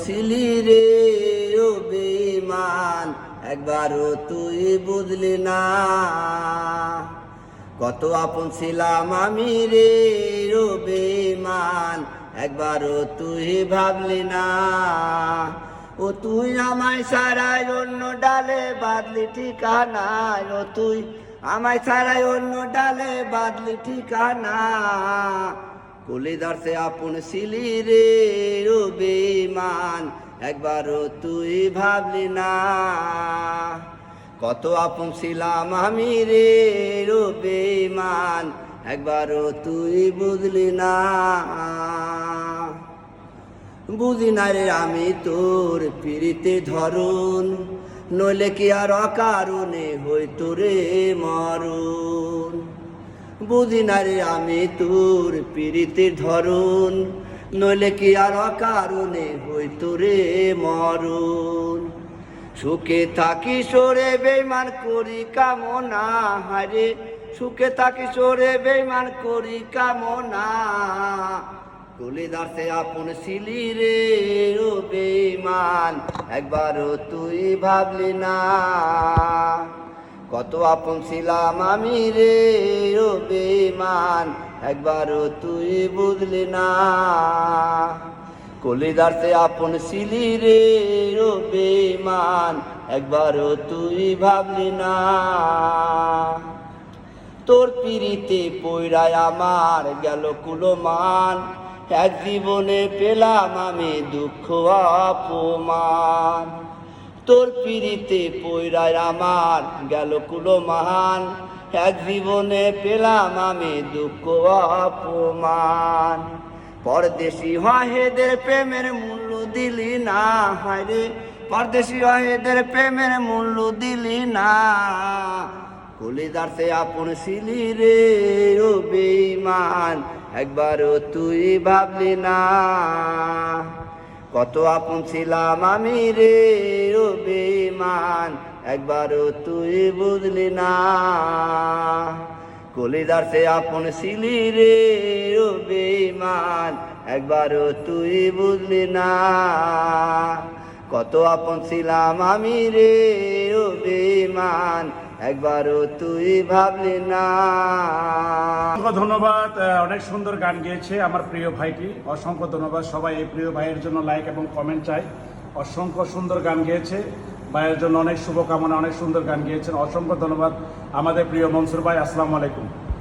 ছিলি রে ও বেঈমান, একবারও তুই বুঝলি না। কত আপন ছিলাম আমি রে ও বেঈমান, একবারও তুই ভাবলি না। ও তুই আমায় ছাড়াই অন্য ডালে বাদলি ঠিকানা, ও তুই আমায় ছাড়াই অন্য ডালে বাদলি ঠিকানা। কলিদার সে আপন ছিলি রে ও বেঈমান, একবারও তুই ভাবলি না। কত আপন ছিলাম আমি রে ও বেঈমান, একবারও তুই বুঝলি না। বুঝি না রে আমি তোর পিরিতে ধরুন, নইলে কি আর অকারণে হইতো রে মরণ। বুঝি না রে আমি তোর পিরিতে ধরুন, নইলে কি আর অকারণে হইতো রে মরণ। সুখে থাকি সরে বেঈমান করি কামনা, হারে সুখে থাকি সরে বেঈমান করি কামনা। কলিদার সে আপন ছিলি রে ও বেঈমান, একবারও তুই ভাবলি না। কত আপন ছিলাম আমি রে ও বেঈমান, একবারও তুই বুঝলি না। কলিদার সে আপন ছিলি রে ও বেঈমান, একবারও তুই ভাবলি না। তোর পিরিতে পইড়ায় আমার গেল কুলমান, এক জীবনে পেলাম আমি দুঃখ অপমান। তোর পিরিতে পইড়ায় আমার গেল কুলমান, এক জীবনে পেলাম আমি দুঃখ অপমান। পরদেশি হয়েদের প্রেমের মূল্য দিলি না, হায়রে পরদেশি হয়েদের প্রেমের মূল্য দিলি না। কলিদার সে আপন ছিলি রে ও বেঈমান, একবারও তুই ভাবলি না। কত আপন ছিলাম আমি রে ও বেঈমান, একবারও তুই বুঝলি না। কলিদার সে আপন ছিলি রে ও বেঈমান, একবারও তুই বুঝলি না। কত আপন ছিলাম আমি রে ও বেঈমান, একবারও তুই ভাবলি না। ধন্যবাদ। অনেক সুন্দর গান গেয়েছে আমার প্রিয় ভাইটি, অসংখ্য ধন্যবাদ। সবাই এই প্রিয় ভাইয়ের জন্য লাইক এবং কমেন্ট চাই। অসংখ্য সুন্দর গান গেয়েছে, ভাইয়ের জন্য অনেক শুভকামনা, অনেক সুন্দর গান গেয়েছেন। অসংখ্য ধন্যবাদ আমাদের প্রিয় মনসুর ভাই। আসসালামু আলাইকুম।